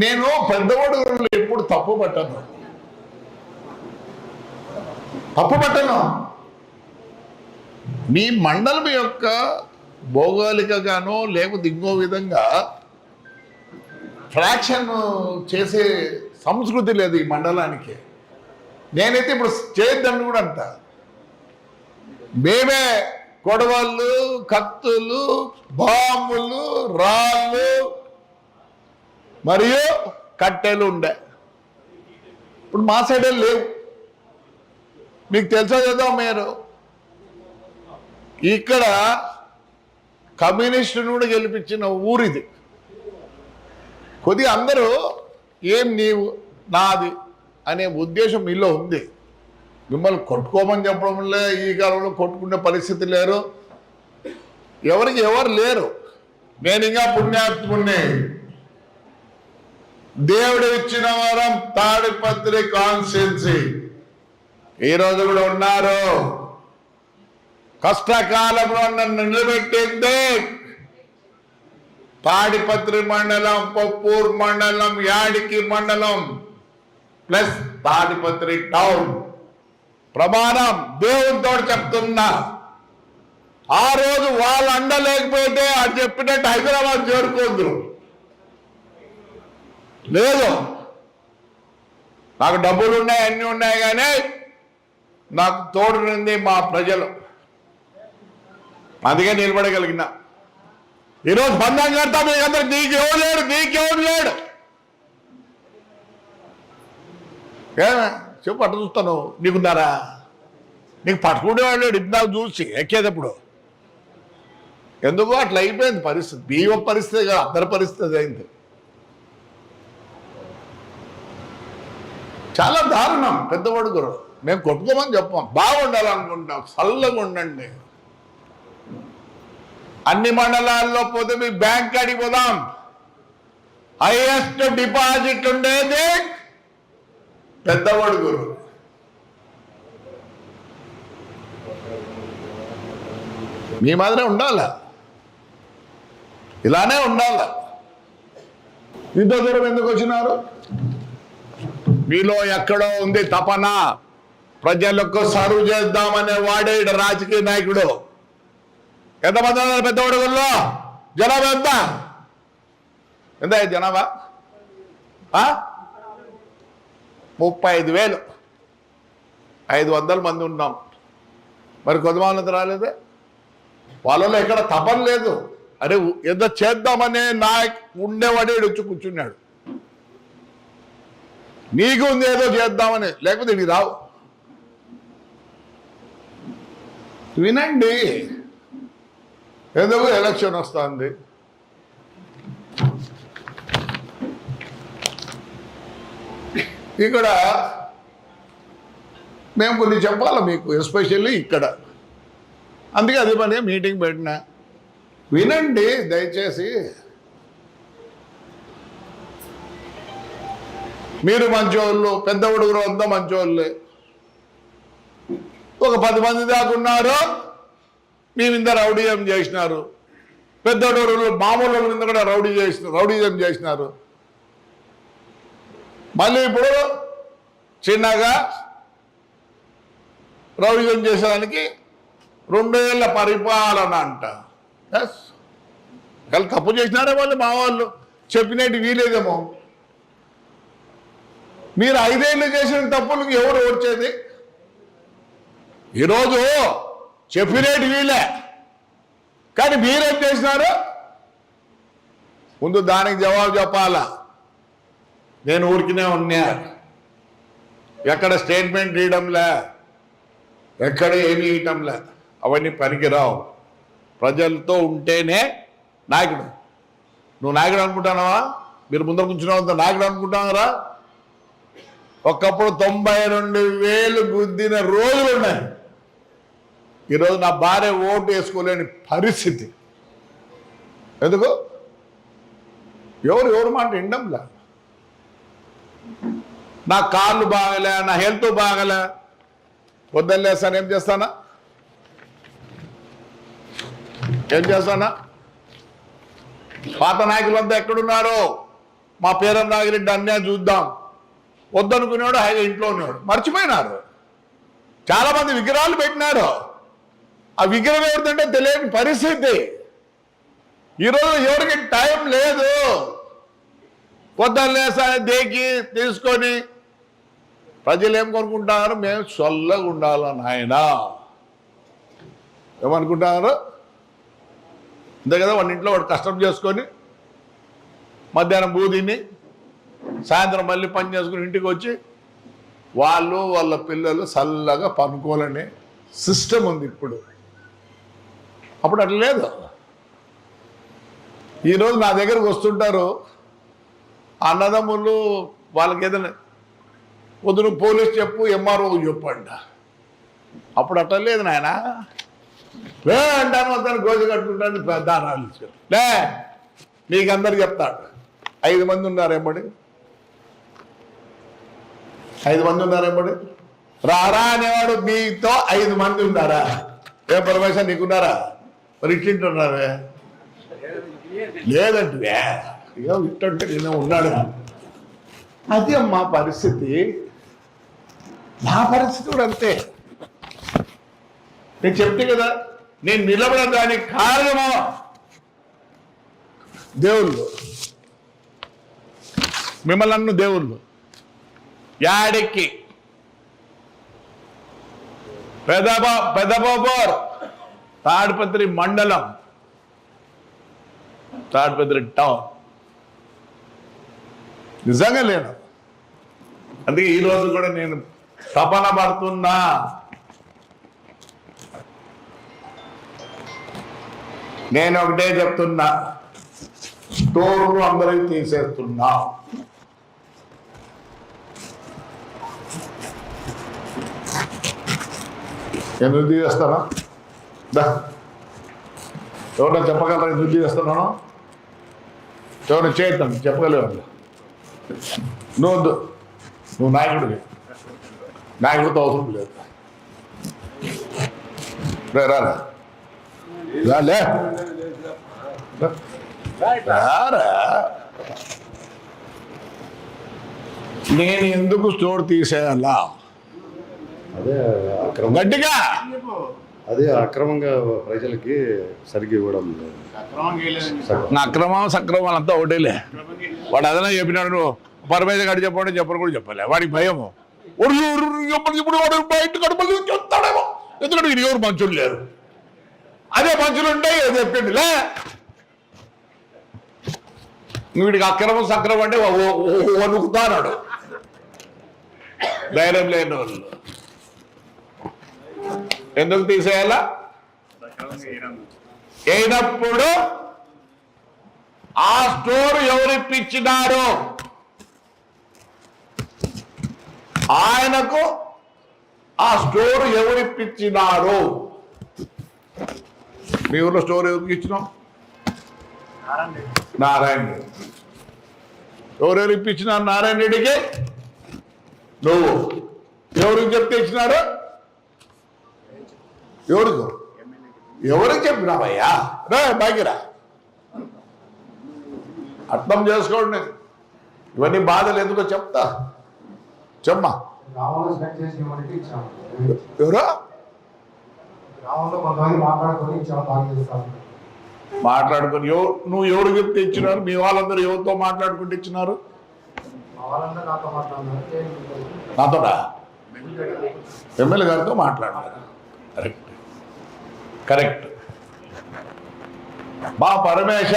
నేను పెద్దవాడు ఎప్పుడు తప్పు పట్టను. మీ మండలం యొక్క భౌగోళికగానో లేకపోతే ఇంకో విధంగా ఫ్రాక్షన్ చేసే సంస్కృతి లేదు ఈ మండలానికి. నేనైతే ఇప్పుడు చేయొద్దని కూడా అంట. మేమే కొడవళ్ళు, కత్తులు, బాంబులు, రాళ్ళు మరియు కట్టెలు ఉండే. ఇప్పుడు మా సైడే లేవు. మీకు తెలుసో లేదో, మీరు ఇక్కడ కమ్యూనిస్టును కూడా గెలిపించిన ఊరిది. కొద్దిగా అందరూ ఏం నీవు నాది అనే ఉద్దేశం మీలో ఉంది. మిమ్మల్ని కొట్టుకోమని చెప్పడంలే, ఈ కాలంలో కొట్టుకునే పరిస్థితి లేరు, ఎవరికి ఎవరు లేరు. నేను ఇంకా పుణ్యాత్ముడిని. దేవుడు ఇచ్చిన వరం తాడిపత్రి కాన్స్టిట్యున్సీ ఈరోజు కూడా ఉన్నారు. కష్టకాలంలో నన్ను నిలబెట్టింది తాడిపత్రి మండలం, పప్పూర్ మండలం, యాడికి మండలం ప్లస్ తాడిపత్రి టౌన్. ప్రమాణం దేవునితో చెప్తున్నా. ఆ రోజు వాళ్ళు అండలేకపోతే అది చెప్పినట్టు హైదరాబాద్ చేరుకోద్దు. లేదు, నాకు డబ్బులు ఉన్నాయి, అన్నీ ఉన్నాయి, కానీ నాకు తోడునింది మా ప్రజలు. అందుకే నిలబడగలిగిన. ఈరోజు బంధం కడతా మీకు అందరు. నీకెవడు లేడు. చెప్పు, అట్ట చూస్తాను. నీకున్నారా? నీకు పట్టుకునేవాడు లేడు. ఇది నాకు చూసి ఎక్కేటప్పుడు ఎందుకో అట్లా అయిపోయింది పరిస్థితి. బియ్యం పరిస్థితి కాదు, అందరి పరిస్థితి అయింది. చాలా దారుణం. పెద్దవాడు గురు మేము కొట్టుకోమని చెప్పాం. బాగుండాలనుకుంటాం, చల్లగా ఉండండి. అన్ని మండలాల్లో పోతే మీ బ్యాంక్ కాడికి పోదాం. హైయెస్ట్ డిపాజిట్ ఉండేది పెద్దవాడు గురు. మీ మాదిరే ఉండాల, ఇలానే ఉండాల. ఇంత దూరం ఎందుకు వచ్చినారు? మీలో ఎక్కడో ఉంది తపన, ప్రజలకు సర్వ్ చేద్దామనే వాడే రాజకీయ నాయకుడు. ఎంతమంది ఉన్నారు పెద్దవాడుగుల్లో? జనాభా ఎంత జనాభా? 35,000, 500 మంది ఉన్నాం. మరి కొంతమంది రాలేదే. వాళ్ళలో ఎక్కడ తపన లేదు. అరే ఏదో చేద్దామనే ఉండేవాడే వచ్చి కూర్చున్నాడు. నీకు ఉంది ఏదో చేద్దామని, లేకపోతే ఇది రావు. వినండి, ఎందుకు ఎలక్షన్ వస్తుంది. ఇక్కడ మేము కొన్ని చెప్పాలి మీకు, ఎస్పెషల్లీ ఇక్కడ. అందుకే అదే పని మీటింగ్ పెట్టినా. వినండి దయచేసి. మీరు మంచోళ్ళు, పెద్ద ఉడుగురు అంతా మంచోళ్ళే. ఒక 10 మంది దాకా ఉన్నారు. మీ మీద రౌడీజం చేసినారు. పెద్ద ఉడుగురు మామూలు వాళ్ళ మీద కూడా రౌడీజం చేసినారు. మళ్ళీ ఇప్పుడు చిన్నగా రౌడీజం చేసేదానికి 2 ఏళ్ల పరిపాలన అంట. వాళ్ళు తప్పు చేసినారే వాళ్ళు, మా వాళ్ళు చెప్పినట్టు వీలేదేమో. మీరు 5 ఏళ్ళు చేసిన తప్పులకు ఎవరు ఓడ్చేది? ఈరోజు చెప్పినట్టు వీలే, కానీ మీరేం చేసినారు? ముందు దానికి జవాబు చెప్పాలా. నేను ఊరికినే ఉన్నా, ఎక్కడ స్టేట్మెంట్ ఇవ్వడంలే, ఎక్కడ ఏమి ఇవ్వటంలే. అవన్నీ పనికిరావు. ప్రజలతో ఉంటేనే నాయకుడు. నువ్వు నాయకుడు అనుకుంటున్నావా? మీరు ముందర కూర్చున్నావు నాయకుడు అనుకుంటున్నారా? ఒకప్పుడు 92,000 గుద్దిన రోజులు ఉన్నాయి. ఈరోజు నా భార్య ఓటు వేసుకోలేని పరిస్థితి. ఎందుకు? ఎవరు మాట వినడంలే. నా కాళ్ళు బాగలే, నా హెల్త్ బాగలే, పొద్దున్నేస్తాను. ఏం చేస్తానా? పాత నాయకులంతా ఎక్కడున్నారు? మా పేరం నాగిరెడ్డి అన్యాయం చూద్దాం వద్దనుకునేవాడు హాయిగా ఇంట్లో ఉన్నాడు. మర్చిపోయినారు. చాలామంది విగ్రహాలు పెట్టినారు. ఆ విగ్రహం ఎవరిదంటే తెలియని పరిస్థితి. ఈరోజు ఎవరికి టైం లేదు. పొద్దున్న లేసా దేకి తీసుకొని ప్రజలు ఏం కొనుక్కుంటున్నారు? మేము చల్లగా ఉండాలని ఆయన ఏమనుకుంటున్నారు? అంతే కదా, వాడి ఇంట్లో వాడు కష్టం చేసుకొని మధ్యాహ్నం బూదిని సాయంత్రం మళ్ళీ పని చేసుకుని ఇంటికి వచ్చి వాళ్ళు వాళ్ళ పిల్లలు చల్లగా పనుకోవాలనే సిస్టమ్ ఉంది ఇప్పుడు. అప్పుడు అట్లా లేదు. ఈరోజు నా దగ్గరకు వస్తుంటారు అన్నదమ్ములు, వాళ్ళకి ఏదైనా పొద్దున పోలీస్ చెప్పు, ఎంఆర్ఓ చెప్పండి. అప్పుడు అట్లా లేదు నాయన. అంటాను అతను గోజు కట్టుకుంటాను దానాలు ఇచ్చారు. లే నీకు అందరు చెప్తాడు. 5 మంది ఉన్నారు ఎంబడి, 5 మంది ఉన్నారు ఎంబడి. రారా అనేవాడు మీతో 5 మంది ఉన్నారా? ఏ పరమేశ్వర నీకున్నారా? మరి ఇట్లుంటున్నారే లేదంటే ఇట్లంటే నేను ఉన్నాడు. అది మా పరిస్థితి. నా పరిస్థితి కూడా అంతే. నేను చెప్తే కదా, నేను నిలబడడానికి కారణమో దేవుళ్ళు, మిమ్మల్ని అన్ను దేవుళ్ళు. యాడికి పెదబాబోర్ తాడిపత్రి మండలం, తాడిపత్రి టౌన్. నిజంగా లేను. అందుకే ఈరోజు కూడా నేను తపన పడుతున్నా. నేను ఒకటే చెప్తున్నా, స్టోర్లు అందరికి తీసేస్తున్నా. ఎందుకు తీసేస్తానా? ఎవరైనా చెప్పగలరా ఎందుకు తీసేస్తున్నాను? ఎవరైనా చేద్దాం చెప్పగలేవు. నువ్వు నాయకుడివి, నాయకుడితో అవసరం లేదు. రాలే నేను ఎందుకు స్టోర్ తీసేయాలా? గట్టిగా అదే అక్రమంగా ప్రజలకి సరిగ్గా ఇవ్వడం లేదు. అక్రమం సక్రమం అంతా ఒకటేలే. వాడు అదనా చెప్పినాడు, పరమేశ్వర గారు చెప్పండి, చెప్పరు కూడా చెప్పలే. వాడికి భయము. ఇప్పుడు వాడు బయట కడుపులు చెప్తాడేమో, ఎందుకంటే వీడు ఎవరు మంచులు లేరు. అదే మంచులు ఉంటాయి చెప్పింది లే. వీడికి అక్రమం సక్రమం అంటే వణుకుతాడు. ధైర్యం లేని వాళ్ళు ఎందుకు తీసేయాలా? అయినప్పుడు ఆ స్టోర్ ఎవరిప్పించినారో ఆయనకు ఆ స్టోర్ ఎవరిప్పించినారో. మీ ఊళ్ళో స్టోర్ ఎవరికి ఇచ్చినాం? నారాయణ రెడ్డి. ఎవరెవరు ఇప్పించినారు నారాయణ రెడ్డికి? నువ్వు. ఎవరికి చెప్తే ఇచ్చినారు? ఎవరికి చెప్పినావయ్యా? రా బాగిరా, అర్థం చేసుకోండి. ఇవన్నీ బాధలు ఎందుకో చెప్తా. చెమ్మా. ఎవరు మాట్లాడుకొని నువ్వు ఎవరు చెప్తే ఇచ్చినారు? మీ వాళ్ళందరూ ఎవరితో మాట్లాడుకుంటూ ఇచ్చినారు? నాతోడా? ఎమ్మెల్యే గారితో మాట్లాడారు. Correct correct. మా పరమేశ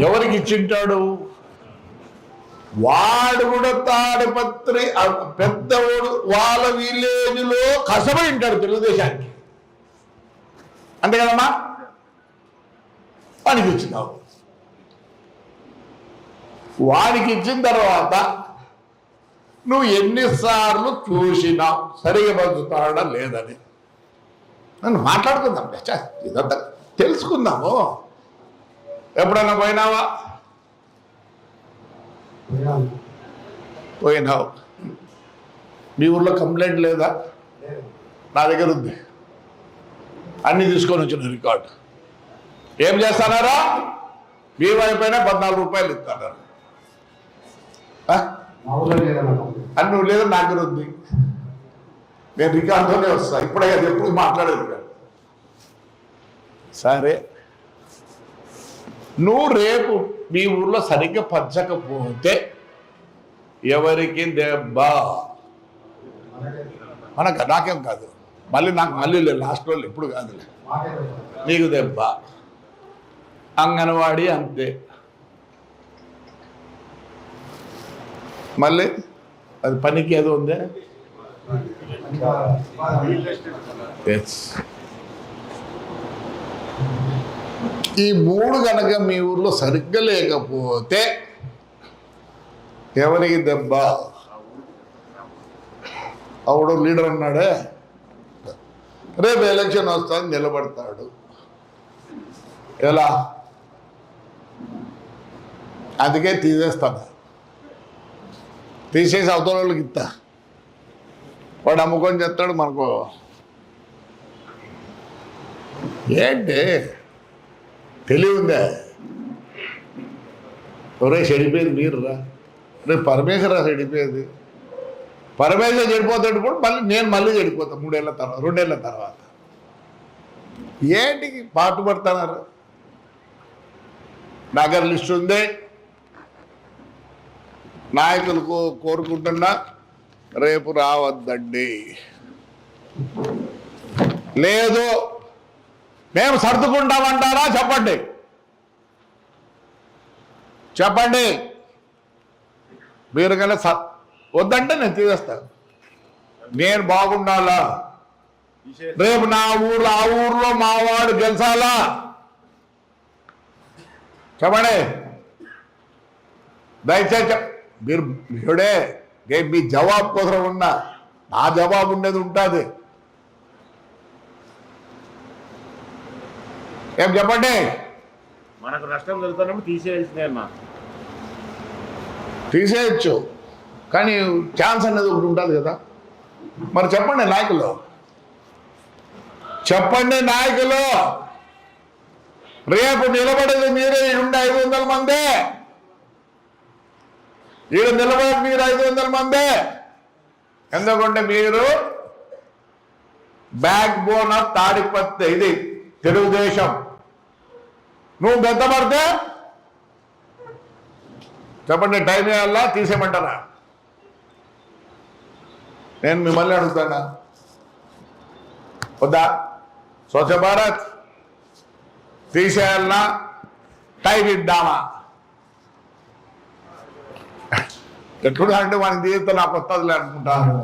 ఎవరికి ఇచ్చింటాడు? వాడు కూడా తాడిపత్రి పెద్దవాడు వాళ్ళ విలేజ్లో కసబై ఉంటాడు తెలుగుదేశానికి. అంతే కదమ్మా? వానికి ఇచ్చినావు. వానికి ఇచ్చిన తర్వాత నువ్వు ఎన్నిసార్లు చూసినావు సరిగా పంచుతాడా లేదని. నన్ను మాట్లాడుకుందాం, ఇదంతా తెలుసుకుందాము. ఎప్పుడన్నా పోయినావా? పోయినావు. మీ ఊర్లో కంప్లైంట్ లేదా? నా దగ్గర ఉంది, అన్నీ తీసుకొని వచ్చిన రికార్డు. ఏం చేస్తానారా? మీ వైపైనా 14 రూపాయలు ఇస్తాను అని నువ్వు లేదా నాకు ఉంది. నేను రికార్డుతోనే వస్తా, ఇప్పుడే అది ఎప్పుడు మాట్లాడేది కాదు. సరే, నువ్వు రేపు మీ ఊర్లో సరిగ్గా పంచకపోతే ఎవరికి దెబ్బ? మనకు నాకేం కాదు, మళ్ళీ లేదు, లాస్ట్ రోజు ఎప్పుడు కాదులే, నీకు దెబ్బ. అంగన్వాడీ అంతే, మళ్ళీ అది పనికి ఏదో ఉందే. ఈ 3 కనుక మీ ఊర్లో సరిగ్గా లేకపోతే ఎవరికి దెబ్బ? ఆవిడ లీడర్ అన్నాడే, రేపు ఎలక్షన్ వస్తాను నిలబడతాడు. ఎలా? అందుకే తీసేస్తాను, తీసేసి అవతల వాళ్ళకి ఇస్తా, వాడు అమ్ముకొని చెప్తాడు. మనకు ఏంటి తెలివి ఉందా? ఒరే చెడిపోయేది మీరు రా, రేపు పరమేశ్వర చెడిపోయేది. పరమేశ్వర చెడిపోతాడు కూడా నేను చెడిపోతాను 3 ఏళ్ళ తర్వాత 2 ఏళ్ళ తర్వాత. ఏంటికి పాటుపడుతున్నారు? నగర్ లిస్ట్ ఉంది, నాయకులకు కోరుకుంటున్నా రేపు రావద్దండి. లేదు మేము సర్దుకుంటామంటారా? చెప్పండి, చెప్పండి. మీరు కన్నా వద్దంటే నేను తీసేస్తాను. నేను బాగుండాలా, రేపు నా ఊర్లో ఆ ఊర్లో మావాడు గెలిచాలా? చెప్పండి దయచేసి. మీరు ఇప్పుడే మీ జవాబు కోసం ఉన్నా, నా జవాబు ఉండేది ఉంటుంది. ఏం చెప్పండి? మనకు నష్టం జరుగుతున్నప్పుడు తీసేయాల్సిందేమ్మా. తీసేయచ్చు, కానీ ఛాన్స్ అనేది ఒకటి ఉంటుంది కదా. మరి చెప్పండి నాయకులు, చెప్పండి నాయకులు, రేపు నిలబడేది మీరే. ఈడుండే 500 మందే, ఈడు నిలబడేది మీరు 500 మందే. ఎందుకంటే మీరు బ్యాక్ బోన్ ఆఫ్ తాడిపత్రి, ఇది తెలుగుదేశం. నువ్వు బెత్తపడితే చెప్పండి, టైం వేయాలా తీసేయమంటారా? నేను మిమ్మల్ని అడుగుతానా వద్దా? స్వచ్ఛ భారత్ తీసేయాలన్నా టైం ఇద్దామా? ఎట్లుగా అంటే మనకి తీస్తే నాకు వస్తుందిలే అనుకుంటాను.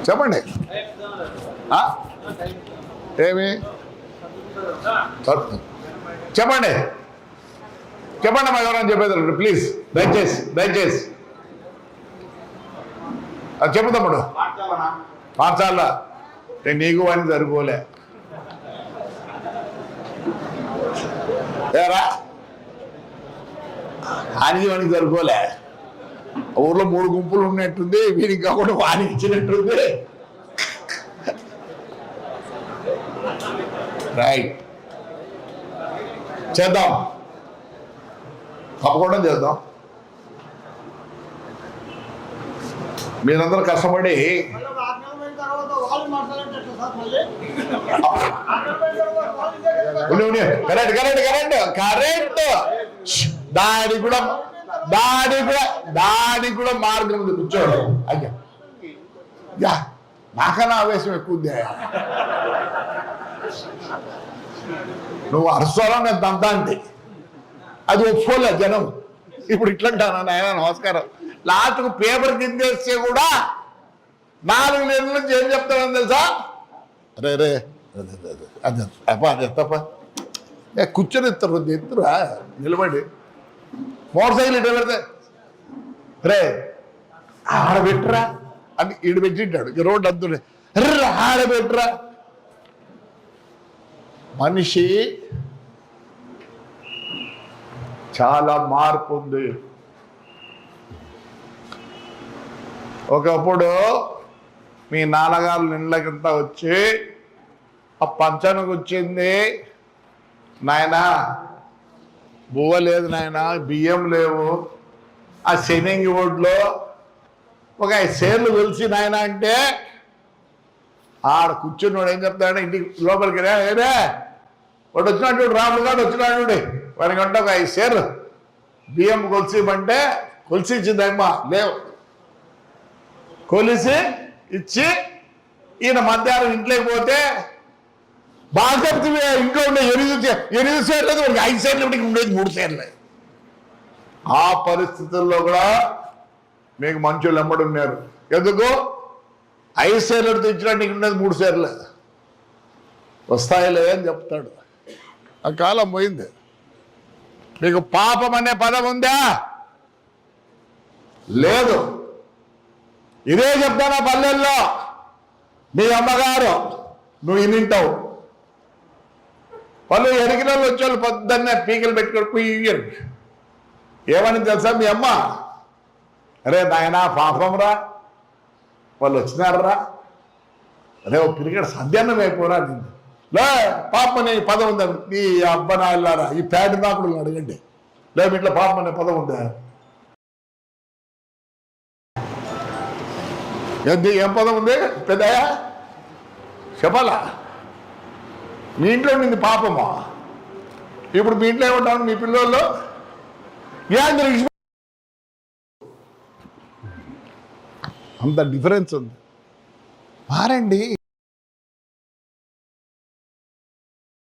చెప్పండి ఏమి చెప్పండి, చెప్పండి మా ఎవరైనా చెప్పేది ప్లీజ్, దయచేసి అది చెప్పు తమ్ముడు. మార్చాలా? నీకు అని సరిపోలే ఏరా, ఆయనకి వానికి సరిపోలే. ఊర్లో 3 గుంపులు ఉన్నట్టుంది, వీరికి కాకుండా వానికి ఇచ్చినట్టుంది. రైట్, చేద్దాం, తప్పకుండా చేద్దాం. మీరందరూ కష్టపడి కరెక్ట్ దానికి కూడా మార్గం ఉంది. కూర్చోండి అయ్యా, యా నాకన్నా ఆవేశం ఎక్కువ ఉంది. నువ్వు అరుస్తాలో నేను దంతాంటి, అది ఒప్పుకోలే జనం. ఇప్పుడు ఇట్లంటాను నాయన నమస్కారం. లాస్ట్కు పేపర్ కిందేస్తే కూడా 4 నెలల నుంచి ఏం చెప్తానని తెలుసా? రే అది ఎత్తప్ప కూర్చొని ఎత్తురా నిలబడి మోటార్ సైకిల్ ఇట్లా పెడితే రే ఆడబెట్టరా అని ఈడు పెట్టింటాడు. రోడ్డు అంతుండే ఆడబెట్టరా. మనిషి చాలా మార్పు ఉంది. ఒకప్పుడు మీ నాన్నగారు నిండ్లకంతా వచ్చి ఆ పంచానికి వచ్చింది నాయనా, బువ్వ లేదు నాయన, బియ్యం లేవు, ఆ శనింగి ఒడ్లో ఒక 5 షేర్లు కలిసి నాయన అంటే ఆడ కూర్చున్నాడు ఏం చెప్తాడు, ఇంటికి లోపలికి ఏరే వాడు వచ్చినట్టు రాముడు గారు వచ్చినాడు, వాడికి అంటే ఒక 5 షేర్లు బియ్యం కొలిసిమంటే కొలిసి ఇచ్చిందమ్మా, లేవు కొలిసి ఇచ్చి ఈయన మధ్యాహ్నం ఇంట్లోకి పోతే బాగా చెప్తుంది, ఇంట్లో ఉండే 8 షేర్లు, వాడికి 5 షేర్లు, ఇప్పటికి ఉండేది 3 షేర్లే. ఆ పరిస్థితుల్లో కూడా మీకు మంచోళ్ళు ఎమ్మడి ఉన్నారు. ఎందుకు 5 షేర్లతో ఇచ్చినట్టు నీకు ఉండేది 3 షేర్లే వస్తాయిలే అని చెప్తాడు. ఆ కాలం పోయింది. మీకు పాపం అనే పదం ఉందా? లేదు. ఇదే చెప్తానా పల్లెల్లో, మీ అమ్మగారు నువ్వు ఇనింటావు, వాళ్ళు ఎరిగిన వాళ్ళు వచ్చేవాళ్ళు పొద్దున్నే పీకలు పెట్టుకొని కుయ్యరు. ఏమని తెలుసా మీ అమ్మ? అరే నాయనా పాపం రా, వాళ్ళు వచ్చినారా, అరే ఓ పిరిగడ సద్యాన్నం అయిపోరా నిన్ను, లే పాపం అనే పదం ఉందా? నీ అబ్బ నాయలారా, ఈ ప్యాడ్ నాకుడు అడగండి, లేదు ఇట్లా పాపం అనే పదం ఉందా? ఏం పదం ఉంది పెద్దయ్యా చెప్పాలా? మీ ఇంట్లో నింది పాపమా? ఇప్పుడు మీ ఇంట్లో ఏమంటాను, మీ పిల్లలు అంత డిఫరెన్స్ ఉంది. మారండి.